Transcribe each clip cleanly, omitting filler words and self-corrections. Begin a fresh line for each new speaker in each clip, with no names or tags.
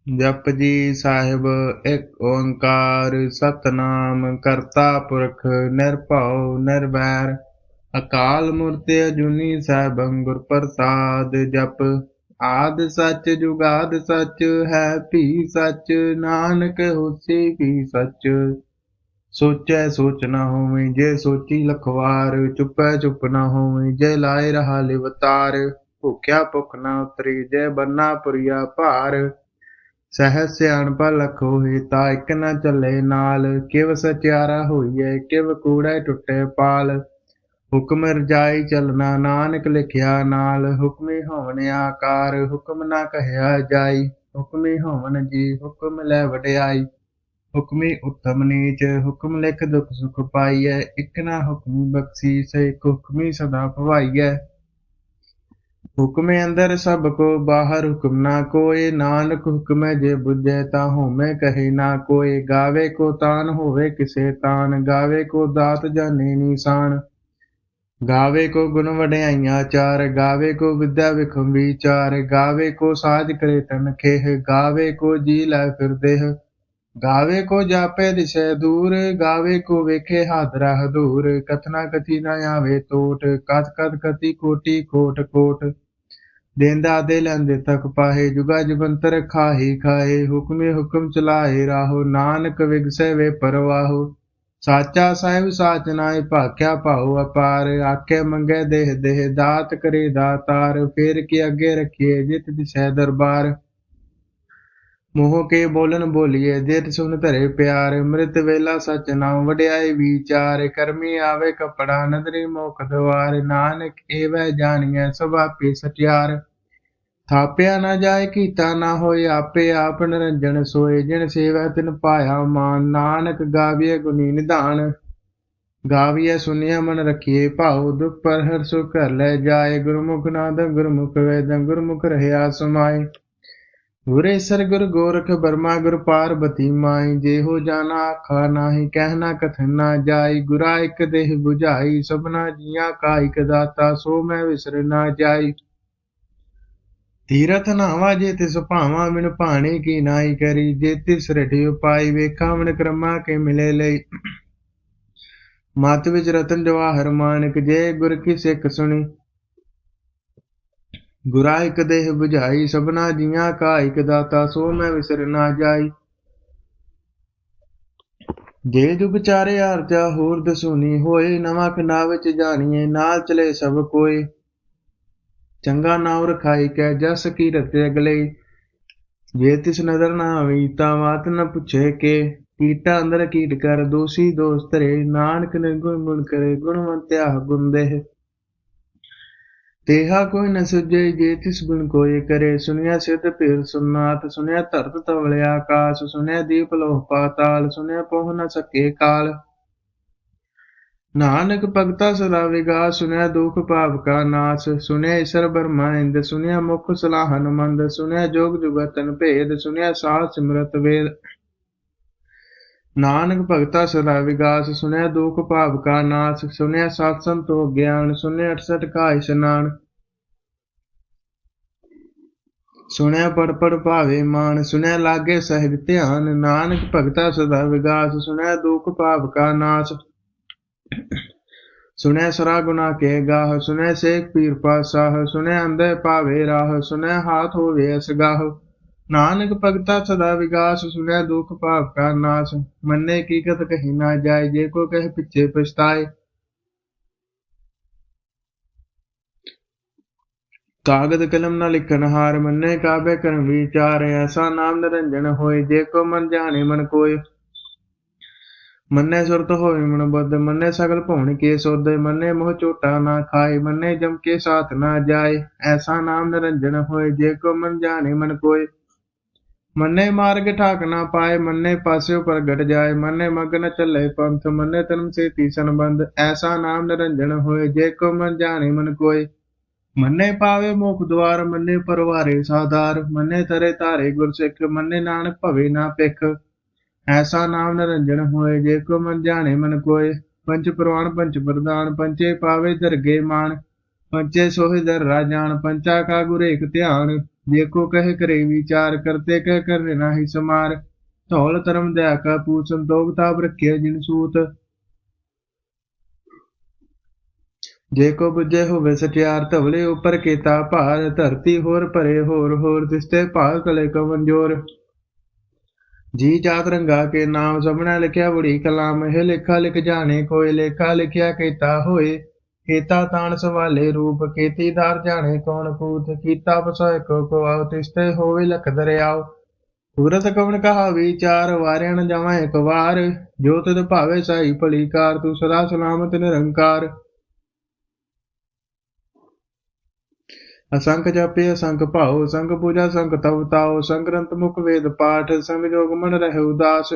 जपजी साहिब एक ओंकार सतनाम करता पुरख निरभउ निर्वैर अकाल मूर्त अजूनी सैभं गुर प्रसाद जप आद सच जुगाद सच है भी सच नानक होसी भी सच सोचै सोच न होवे जे सोची लखवार चुपै चुप न होवे जे लाए रहा लिवतार भूख्या भुख न उतरी जे बन्ना पुरिया भार सहज सियाणपा लख होए ता इक न चले नाल किव सचियारा होइए किव कूड़े टुटे पाल हुक्म रजाई चलना नानक लिखिया नाल हुक्मी होवन आकार हुक्म ना कहया जाई हुक्मी होवन जी हुक्म लै वडियाई हुक्मी उत्तम नीच हुक्म लिख दुख सुख पाइयै इक ना हुक्मी बख्शीस इक हुक्मी सदा भवाइयै हुक्मे अंदर सब को बाहर हुक्म ना कोय नानक हुक्म जे बुझे ता होमे कहे ना कोय गावे को तान होवे किसे तान गावे को दात जाने निशान गावे को गुण वड्याइयां चार गावे को विद्या विखम विचार गावे को साज करे तन खेह गावे को जी लै फिर देह गावे को जापे दिशे दूर गावे को वेखे हादरा हदूर कथना कथी न आवे टोट कथ कथ कथी कोटि कोट कोट देंदा दे लैंदे तक पाहे जुगा जुगंतर खाही खाए हुक्मे हुक्म चलाए राहो नानक विगसे वे परवाहो साचा साहिब साच नाय भाख्या भाओ अपार आखे मंगे देह देह दात करे दातार फेर के अगे रखिए जित दिशै दरबार मोह के बोलन बोलिए जित सुन धरे प्यार मृत वेला सच नाम वड्याई विचार करमी आवे कपड़ा नदरी मोख द्वार नानक एवै जानिए सब आपे सटियार ਥਾਪਿਆ ਨਾ ਜਾਏ ਕੀਤਾ ਨਾ ਹੋਏ ਆਪੇ ਆਪ ਨਿਰੰਜਨ ਸੋਏ ਜਿਨ ਸੇਵੈ ਤਿਨ ਪਾਇਆ ਮਾਨ ਨਾਨਕ ਗਾਵੀਐ ਗੁਣੀ ਨਿਧਾਨ ਗਾਵੀਐ ਸੁਨਿਆ ਮਨ ਰਖੀਏ ਭਾਉ ਦੁਖ ਪਰ ਹਰ ਸੁਖ ਘਰ ਲੈ ਜਾਏ ਗੁਰਮੁਖ ਨਾਦ ਗੁਰਮੁਖ ਵੇਦੰ ਗੁਰਮੁਖ ਰਹਿਆ ਸਮਾਏ ਗੁਰੇਸਰ ਗੁਰ ਗੋਰਖ ਬਰਮਾ ਗੁਰ ਪਾਰਬਤੀ ਮਾਈ ਜਿਹੋ ਜਾਨਾ ਆਖਾ ਨਾਹੀ ਕਹਿਣਾ ਕਥਨ ਨਾ ਜਾਈ ਗੁਰਾ ਇਕ ਦੇਹ 부ਝਾਈ ਸਭਨਾ ਜੀਆਂ ਕਾ ਇਕ ਦਾਤਾ ਸੋ ਮੈਂ ਵਿਸਰ ਨਾ ਜਾਈ तीरथ नावा जे तिस भावा बिन भाने की नाई करी जे तिस रटियो पाई वेखा मन क्रमा के मिले लई मत विच रतन जवाहर मानक जे गुर की सिख सुनी गुरा इक देह बुझाई सबना जिया का इक दाता सो मैं विसर ना जाई जे जुग चारे आरचा होर दसूनी होए नवा खंडा विच जानिए नाल चले सब कोई चंगा नाव रखाई कै जस की रते अगले जे तिस नजर ना आवी ता बात न पुछे के कीटा अंदर कीट कर दोषी दोष धरे नानक निर्गुण गुण करे गुणवंत्या गुण देह तेहा कोई न सुझे जे तिस गुण कोय करे सुनिया सिद्ध पीर सुनाथ सुनिया धरत तवले आकाश सुनिया दीप लोह पाताल सुनिया पोह न सके काल नानक भगता सदा विगास सुनिया दुख पाप का नाश सुनिया ईश्वर ब्रह्मा इंद सुनिया मुख सलाहन मंद सुनिया जोग जुगतन भेद सुनिया साध सिमरत वेद नानक भगता सदा विगास सुनिया दुख पाप का नाश सुनिया सत संतोख ज्ञान सुनिया 68 का स्नान सुनिया पढ़ पढ़ भावे मान सुनिया लागे सहज ध्यान नानक भगता सदा विगास सुनिया दुख पाप का नाश सुने सरा गुना के गाह सुने सेख पीर पासाह सुने अंधे पावे राह सुने हाथ होवे असगाह नानक भगता सदा विगास सुने दुख पाप का नाश मन्ने की कत कही ना जाए जे को कह पिछे पछताए कागद कलम न लिखन हार मन्ने काबे करम विचार ऐसा नाम निरंजन होए जे को मन जाने मन कोय मन्ने सुरत होवे मन बुद्ध मन्ने सकल भुवन के सुध मन्ने मोह चोटा ना खाए मन्ने जम के साथ ना जाए ऐसा नाम निरंजन होए जे को मन जाने मन कोय मन्ने मार्ग ठाक ना पाए मन्ने पास्यो प्रगट जाए मन्ने मग न चले पंथ मन्ने तन से तीसन बंद ऐसा नाम निरंजन होए जे को मन जाने मन कोय मन्ने पावे मोख द्वार मन्ने परवारे साधार मन्ने तरे तारे गुर सिख मन्ने नानक भवे ना पिख ऐसा नाम निरंजन होए जे को मन जाने मन कोय पंच प्रवाण पंच प्रधान पंचे पावे दरगे मान पंचे सोहे दर राजान पंचा का गुर एक ध्यान देखो कह करे विचार, करते कह कर नाही समार। धौल धर्म दया का पूत, संतोख ताप रखिए जिन सूत। जेको बुझे होवे सठियार, धवले ऊपर केता भार। धरती होर परे होर होर, तिसते भाग कले कवन जोर। जी जात रंगा के नाम, सबने लिखिया बड़ी कलाम। हे लेखा लिख जाने कोय, लेखा लिखिया केता होए। केता तान सवाले रूप, केती धार जाने कौन कूत। कीता बसोय को आओ, तिसते होवे लख दरियाव। सूरत कवन कहा विचार, वार्या न जावा एक बार। जो तुध भावे साई भली कार, तू सदा सलामत निरंकार। असंख जपे असंख पाओ, संख पूजा संख तव ताओ। संख ग्रंथ मुख वेद पाठ, संग जोग मन रहे उदास।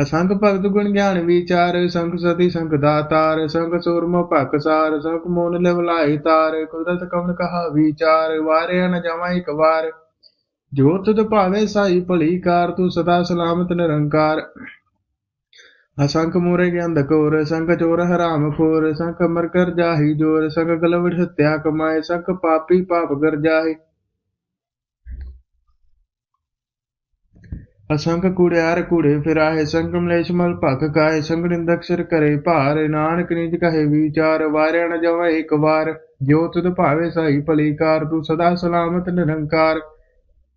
असंख भगत गुण ज्ञान विचार, संख सती संख दातार। संख सूरम पाकसार, संख मोन लेवलाई तार। कुदरत कवन कहा विचार, वारे न जावा एक बार। जो तुध भावे साई भली कार, तू सदा सलामत निरंकार। असंख मूरे ज्ञान घोर, संख चोर हराम खोर। संख अमर कर जाहि जोर, संख गलवट हत्या कमाए। संख पापी पाप कर जाहि। असंख कूड़ियार कूड़े फिराहे, संख मलेश मल भख खाए। संख निंदक सिर करे भार, नानक निज कहे विचार। वार्या न जावा एक बार, जो तुध भावे साई भली कार। तू सदा सलामत निरंकार।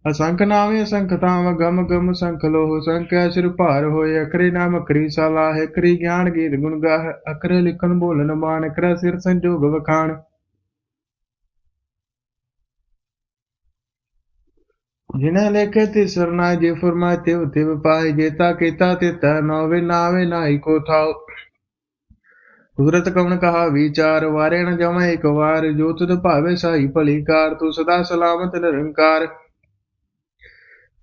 असंख नावे असंख ताम, गम गम संख लोह। संख सिर भार होए, अखरे नाम अखरी सलाह। अखरी ज्ञान गीत गुण गाह, अखरे लिखन बोलन मान। अखरा सिर संजोग वखान। जिन्हें लेखे तिस सरनाए, जे फरमाए तिव तिव पाए। जेता केता तेता नौवे, नावे नाई को थाओ। सूरत कवन कहा विचार, वारे न जावा एक बार। जो तुध भावे साई भली कार, तू सदा सलामत निरंकार।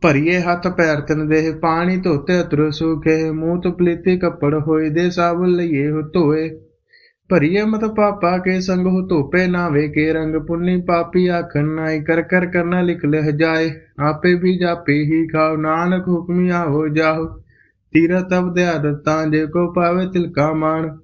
ਭਰੀਏ ਹੱਥ ਪੈਰ ਤਿਨ ਦੇਹ, ਪਾਣੀ ਧੋਤੇ ਅਤਰ ਸੁਖੇ। ਮੂੰਹ ਤੋਂ ਪਲੀਤੀ ਕੱਪੜ ਹੋਏ, ਦੇ ਸਾਬੁਨ ਲਈਏ ਹੋ ਧੋਏ। ਭਰੀਏ ਮਤ ਪਾਪਾ ਕੇ ਸੰਗ ਹੋ, ਧੋਪੇ ਨਾਵੇ ਕੇ ਰੰਗ। ਪੁੰਨੀ ਪਾਪੀ ਆਖਨ ਨਾਈ, ਕਰ ਕਰ ਕਰਨਾ ਲਿਖ ਲਹ ਜਾਏ। ਆਪੇ ਵੀ ਜਾਪੇ ਹੀ ਖਾਓ, ਨਾਨਕ ਹੁਕਮੀ ਆਹੋ ਜਾਹੋ। ਤੀਰਥ ਅਬਦ ਆਦਤਾਂ, ਜੇ ਕੋ ਪਾਵੇ ਤਿਲਕਾ ਮਾਣ।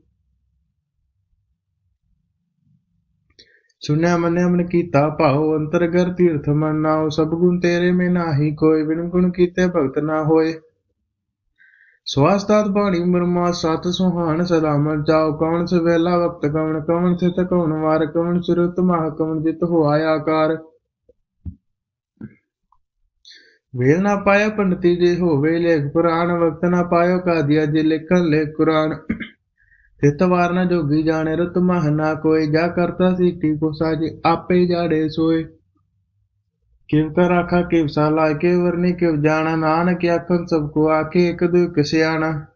सुनया मन्या मन कीता भाओ, अंतरगर तीर्थ मन नाओ। सब गुण तेरे में नाही कोय, बिन गुण कीते भगत ना होए। स्वास्थात बाणी मरमा, सत सुहान सदा मन जाओ। कौन से वेला वक्त कवन, कवन सित कवन वार। कवन सुरत माह, कवन जित हो आकार। वेल ना पाया पंडिती जे होवे, लेख पुराण। वक्त ना पायो कादिया, जे लिखन लेख कुरान। ਤਿਤ ਵਾਰ ਨਾ ਜੋਗੀ ਜਾਣੇ, ਰਤ ਮਹ ਨਾ ਕੋਇ। ਜਾ ਕਰਤਾ ਸੀਟੀ ਕੋ ਸਾਜੇ, ਆਪੇ ਜਾੜੇ ਸੋਏ। ਕਿਵ ਕਰ ਆਖਾ ਕਿਵ ਸਾਲਾ, ਕੇ ਵਰਨੀ ਕਿਵ ਜਾਣਾ। ਨਾਨਕ ਆਖਨ ਸਭ ਕੋ ਆਖੇ, ਇਕ ਦੁਇ ਸਿਆਣਾ।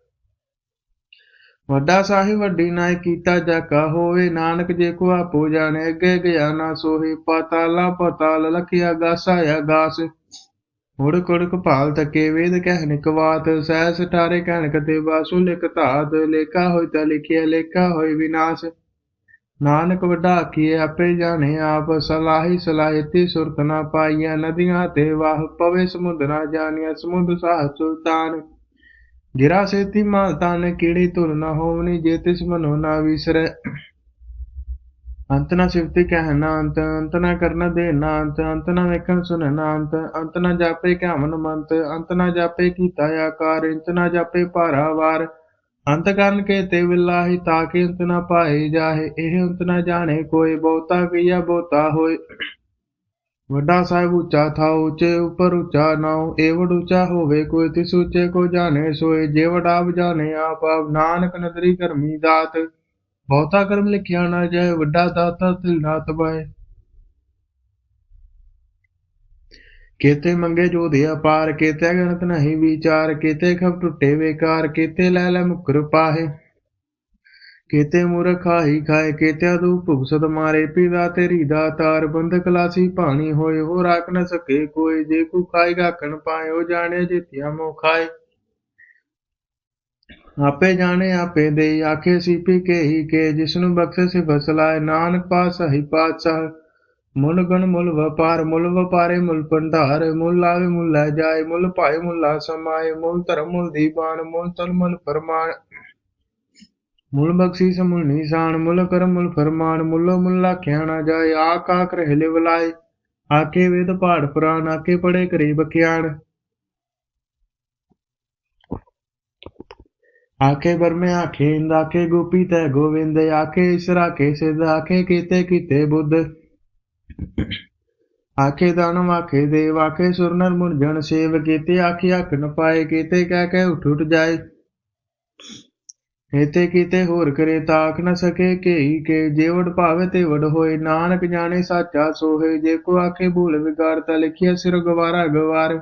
ਵੱਡਾ ਸਾਹਿਬ ਵੱਡੀ ਨਾਇ, ਕੀਤਾ ਜਾਕਾ ਹੋਵੇ। ਨਾਨਕ ਜੇ ਕੋ ਆਪੋ ਜਾਣੇ, ਅੱਗੇ ਗਿਆ ਨਾ ਸੋਹੇ। ਪਾਤਾਲਾ ਪਤਾਲ, ਲਖਿਆ ਗਾਸਾ ਆਗਾਸ। ਹੁੜ ਕੁੜਕ ਭਾਲ ਤਕੇ, ਵੇਦ ਕਹਿ ਨਿਕਵਾਤ। ਸਹਿ ਸਠਾਰੇ ਕਹਿਣ ਕਤੇ, ਬਾਸੂ ਲਿਖ ਧਾਤ। ਲੇਖਾ ਹੋਇ ਤਾ ਲਿਖਿਆ, ਲੇਖਾ ਹੋਇ ਵਿਨਾਸ਼। ਨਾਨਕ ਵੱਡਾ ਆਖੀਏ, ਆਪੇ ਜਾਣੇ ਆਪ। ਸਲਾਹੀ ਸਲਾਹਿਤੀ ਸੁਰਤ ਨਾ ਪਾਈਆ। ਨਦੀਆਂ ਤੇ ਵਾਹ, ਪਵੇ ਸਮੁੰਦ ਨਾ ਜਾਣੀਆ। ਸਮੁੰਦ ਸਾਹ ਸੁਲਤਾਨ, ਗਿਰਾ ਸੇਤੀ ਮਾਲ ਤਾਨ। ਕੀੜੀ ਧੁਰ ਨਾ ਹੋਵਨੀ, ਜੇ ਤਿਸ ਮਨੋ ਨਾ ਵਿਸਰੈ। ਅੰਤ ਨਾ ਸਿਫਤੀ ਕਹਿਣਾ ਅੰਤ, ਅੰਤ ਨਾ ਕਰਨ ਦੇਣਾ ਅੰਤ। ਅੰਤ ਨਾ ਵੇਖਣ ਸੁਣਨਾ ਅੰਤ, ਅੰਤ ਨਾ ਜਾਪੇ ਕਿਆਵਨ ਮੰਤ। ਅੰਤ ਨਾ ਜਾਪੇ ਕੀਤਾ ਆਕਾਰ, ਅੰਤ ਨਾ ਜਾਪੇ ਭਾਰਾਵਾਰ। ਅੰਤ ਕਰਨ ਕੇ ਤੇ ਵਿਲਾਹੀ, ਤਾਕੇ ਅੰਤ ਨਾ ਪਾਏ ਜਾਹੇ। ਇਹ ਅੰਤ ਨਾ ਜਾਣੇ ਕੋਏ, ਬਹੁਤਾ ਕੀਆ ਬਹੁਤਾ ਹੋਏ। ਵੱਡਾ ਸਾਹਿਬ ਉੱਚਾ ਥਾਉ, ਉੱਚੇ ਉੱਪਰ ਉੱਚਾ ਨਾਉ। ਏਵੜ ਉੱਚਾ ਹੋਵੇ ਕੋਈ, ਤਿਸ ਉੱਚੇ ਕੋ ਜਾਣੇ ਸੋਏ। ਜੇ ਵਡਾਵ ਜਾਣੇ ਆਪ ਆਪ, ਨਾਨਕ ਨਦਰੀ ਕਰਮੀ ਦਾਤ। ਬਹੁਤਾ ਕਰਮ ਲਿਖਿਆ ਨਾ ਜਾਏ, ਵੱਡਾ ਦਾਤਾ ਤਿਲ ਨਾ ਤਬਾਏ। केते मंगे जोधे अपार, केते गणत नहीं विचार। केते खब टुटे बेकार, केते लैल मुकर पाहे। केते मूर्ख खाही खाए, केते अदूप भुगसत मारे। पिता तेरी दातार, बंधक लासी पानी होए। हो राख न सके कोई, जे को खाएगा कन पाए। हो जाने जितिया मोह खाए। आपे जाने आपे दे, आखे सीपी के ही के। जिसनु बख्शे से फसलाए, नानक पास ही पातशाह। ਮੁੱਲ ਗੁਣ ਮੁੱਲ ਵਪਾਰੇ ਮੁੱਲ ਭੰਡਾਰ। ਮੁੱਲ ਆਵੇ ਮੁੱਲ ਲੈ ਜਾਏ, ਮੁੱਲ ਭਾਏ ਮੁੱਲਾ ਸਮਾਏ। ਮੁੱਲ ਧਰਮ ਮੁੱਲ ਦੀਵਾਨ, ਮੁੱਲ ਤਨ ਮੁੱਲ ਫਰਮਾਨ। ਮੁੱਲ ਬਖਸ਼ੀਸ ਮੁੱਲ ਨਿਸ਼ਾਨ, ਮੁੱਲ ਕਰਮ ਮੁੱਲ ਫਰਮਾਨ। ਮੁੱਲੋ ਮੁੱਲ ਆਖਿਆ ਨਾ ਜਾਏ, ਆਖ ਆਖ ਰਹਿ ਲਿਵ ਲਾਏ। आखे वेद पाठ पुराण आखे पढ़े करी बख्याण। आखे बर में आखे इंद आखे गोपी तय गोविंद आखे ईश्वर आखे सिद्ध आखे कीते कीते बुद्ध। आखे दानव आखे देव आखे सुर नर मुनि जन सेव कीते आखे आख न पाए कीते कह उठ उठ जाए। हेते कीते होर करे ताक न सके के जेवड़ भावे तेवड़ होए नानक जाने साचा सोहे जे को आखे भूल विगाड़ता लिखिया सिर गवारा गवार।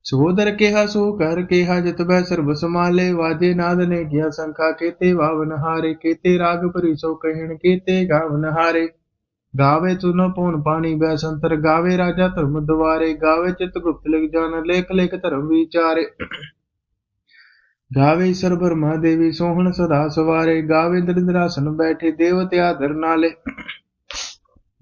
सहोदर केहा सो कर केहा जित बह सर्ब समाले वाजे नाद ने किया शंखा केते वावन हारे केते राग परि सो कहन केते गावन हारे। गावे चुनो पौन पानी बैसंतर गावे राजा धर्म द्वारे गावे चित गुप्त लिख जान लेख लेख धर्म विचारे। गावे ईश्वर ब्रह्मा देवी सोहन सदा सवारे गावे दरिद्रासन बैठे देवते आदर नाले।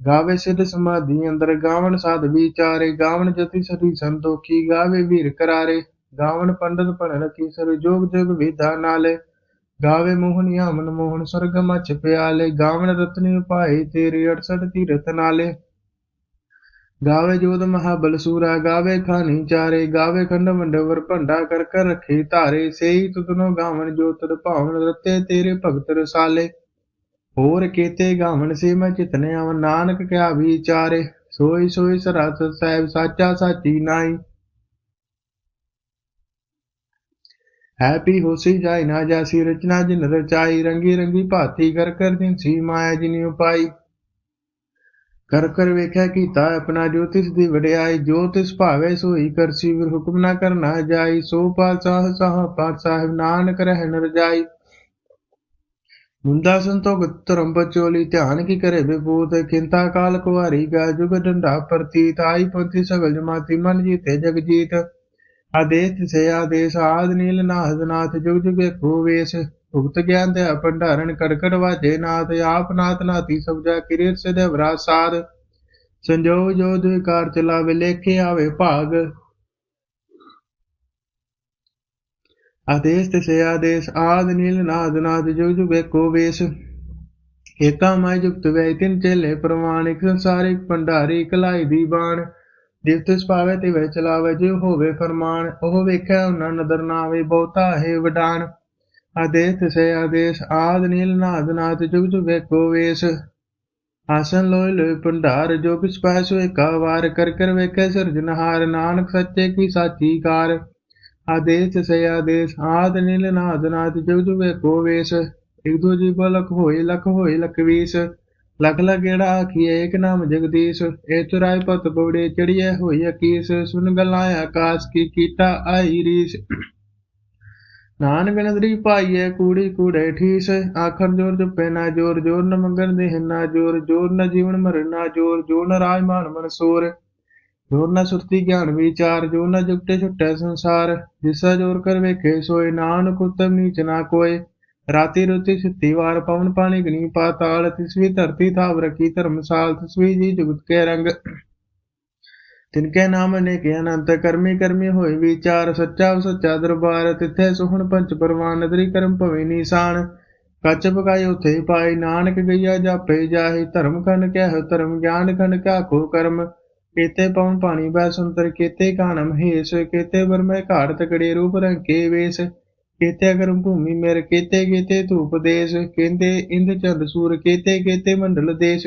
गावे सिद्ध समाधि अंदर गावन साध विचारे गावन जति सती संतोखी गावे वीर करारे। गावन पंडित पण रखीसर जोग जोग विधा नाले। गावे मोहन यामन मोहन स्वर्ग मच प्याले गावन रत्न उपाय तेरे 68 तीरथ नाले। गावे जोध महाबल सूरा गावे खानी चारे गावे खंड मंडवर भंडा कर कर रखे धारे सेई तुतनो गावन जो तद भावन रते तेरे भगत रसाले। होर केते गावन से मैं चितने अवन नानक क्या विचारे सोई सोई सरासत साहिब साचा साची नाई। है पी होसी जाय ना जासी रचना जिन रचाई रंगी रंगी भाती कर कर दिन सी माया जिनी उपाई। कर कर वेख्या कीता अपना जो तिस दी वड्याई जो तिस भावे सोई करसी फिर हुक्म ना करना जाई सो पातशाह साह पातशाह नानक रहन रजाई। मुंदा संतोख धर्म बचोली ध्यान की करे विभूत खिंता काल कुआरी गा जुग डंडा प्रतीत आई पंथी सगल जमाती मन जीते जग जीत। आदेश से आदेश आद नील नाथ नाथ जुग जुग एको वेश भुगत ज्ञान दया भंडारण कड़कड़ वाजे नाथ आप नाथ नाथी सब जा किरीट से देवरा साध। संजोग जो द्विकार चलावे लेखे आवे भाग। आदेश से आदेश आद नील नाद नाद जुग जुग एको वेश। एका माय जुक्त वै तिन चेले प्रमाणिक संसारिक भंडारी कलाई दी बाण। जिव तिस पावे तिवै चलावे जिव होवे फरमान ओह वेख्या उना नदर नावे बहुता है वडान। आदेश से आदेश आद नील नाद नाथ जुग जुग एको वेश। आसन लोय लोय भंडार जो किस पास एका वार कर कर वेखे सिरजनहार नानक सच्चे की साची कार। आदेश से आदेश आद नील नाद नाथ जुग जुग एको वेश। एक दो जीव लख होए लख बीस लख लगेड़ा आखिए एक नाम जगदीश। ए चुराए पत बौड़े चढ़िए होई अकीस सुन गलाए आकाश की कीटा आई रीस। नानक नदरी पाइये कूड़ी कूड़े ठीस आखर जोर जपे ना जोर जोर न मंगन देह ना जोर जोर न जीवन मर ना जोर जोर न राज मान मन सोर। जोर न सुरती ज्ञान विचार जो न जुगटे छुटे संसार। जिसा जोर कर वेखे सोए नानक उत्तम नीच ना कोय। राति रुति सिद्धि वार पवन पानी गनी पाताल तिसवी धरती थाव रखी धर्मसाल तिसवी जी जुगत के रंग। तिनके नाम अनेक अनंत कर्मी कर्मी होए विचार सच्चा सच्चा दरबार तिथे सुहन पंच परवान नदरी कर्म भवे निशान। कच पकाई उथे पाई नानक गैया जापे जाहि धर्म खन कह धर्म ज्ञान खन को कर्म। केते पवन पानी बै सुंदर केते कानम हेस केते बर में घाट तकड़े रूप रंग के वेश। केते अगरम भूमि मेर केते केते धूप देश केते इंद चंद सूर केते केते मंडल देश।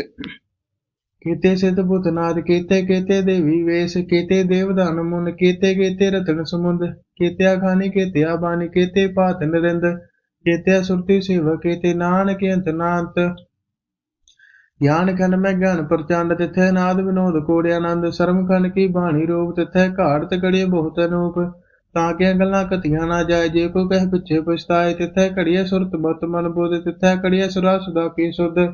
केते सिद्ध भूतनाथ केते केते देवी वेश केते देवदान मुन केते केते रतन समुंद केते खानी केते बानी केते पात नरिंद केते सुरति शिव केते नानक अंत नांत। ज्ञान खन में ज्ञान प्रचंड तिथे नाद विनोद कोड़े आनंद शर्म खन की बाणी रूप तिथे घाट तकड़िए बहुत अनूप। ताके गल्ला कतियां ना जाए जे को कह पिछे पछताए तिथे कड़िए सुरत मत मन बुध तिथे कड़िए सुरा सुधा की शुद्ध।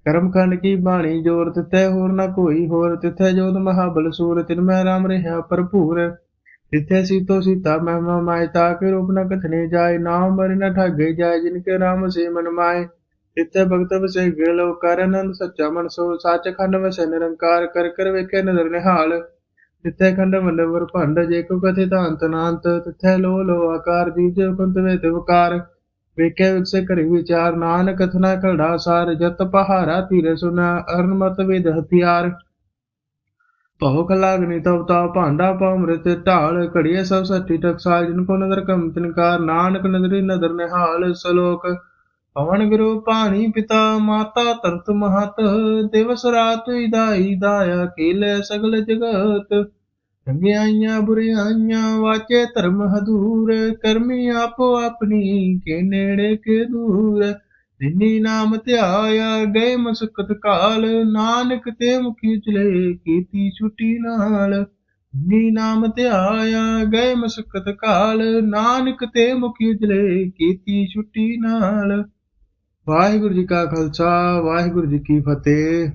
कर्म खंड की बाणी जोर तिथै होर न कोई होर तिथै जोध महाबल सूर तिनमै राम रहा भरपूर। तिथै सीतो सीता महिमा माय ताके रूप न कथने जाय नाम मरि न ठागे जाय जिनके राम से मन माय। तिथै भगत वसे गेलो कर आनंद सच्चा मन सो साच खंड वसै निरंकार कर कर वेखे नदर निहाल। तिथै खंड मंडवर भंड जेको कथित अंत नांत तिथै लो लो आकार जीव पंत वे तिवकार। वेखे विकसे करि विचार नानक कथना खड़ा सार जत पहारा तीर सुना अरन मत वेद हथियार। ਭਉ ਲਾਗਨੀ ਤਬ ਤਾ ਭਾਂਡਾ ਪਾਉ ਮ੍ਰਿਤ ਢਾਲ ਘੜੀਏ ਸਭ ਸੱਚੀ ਟਕਸਾਲ ਜਿਨ ਕੋ ਨਦਰ ਕਮ ਤਿਨਕਾਰ ਨਾਨਕ ਨਦਰੀ ਨਦਰ ਨਿਹਾਲ ਸਲੋਕ ਪਵਨ ਗੁਰੂ ਪਾਣੀ ਪਿਤਾ ਮਾਤਾ ਧਰਤ ਮਹਤ ਦਿਵਸ ਰਾਤ ਇਦਾਈ ਦਾਇਆ ਕੀਲੇ ਸਗਲ ਜਗਤ ਚੰਗਿਆਈਆਂ ਬੁਰਿਆਈਆਂ ਵਾਚੇ ਧਰਮ ਹਦੂਰ ਕਰਮੀ ਆਪੋ ਆਪਣੀ ਕੇ ਨੇੜੇ ਕੇ ਦੂਰ ਜਿਨੀ ਨਾਮ ਧਿਆਇਆ ਗਏ ਮਸਕਤ ਕਾਲ ਨਾਨਕ ਤੇ ਮੁਖੀ ਚਲੇ ਕੀਤੀ ਛੁੱਟੀ ਨਾਲ ਜਿਨੀ ਨਾਮ ਧਿਆਇਆ ਗਏ ਮਸਕਤ ਕਾਲ ਨਾਨਕ ਤੇ ਮੁਖੀ ਚਲੇ ਕੀਤੀ ਛੁੱਟੀ ਨਾਲ। ਵਾਹਿਗੁਰੂ ਜੀ ਕਾ ਖਾਲਸਾ ਵਾਹਿਗੁਰੂ ਜੀ ਕੀ ਫਤਿਹ।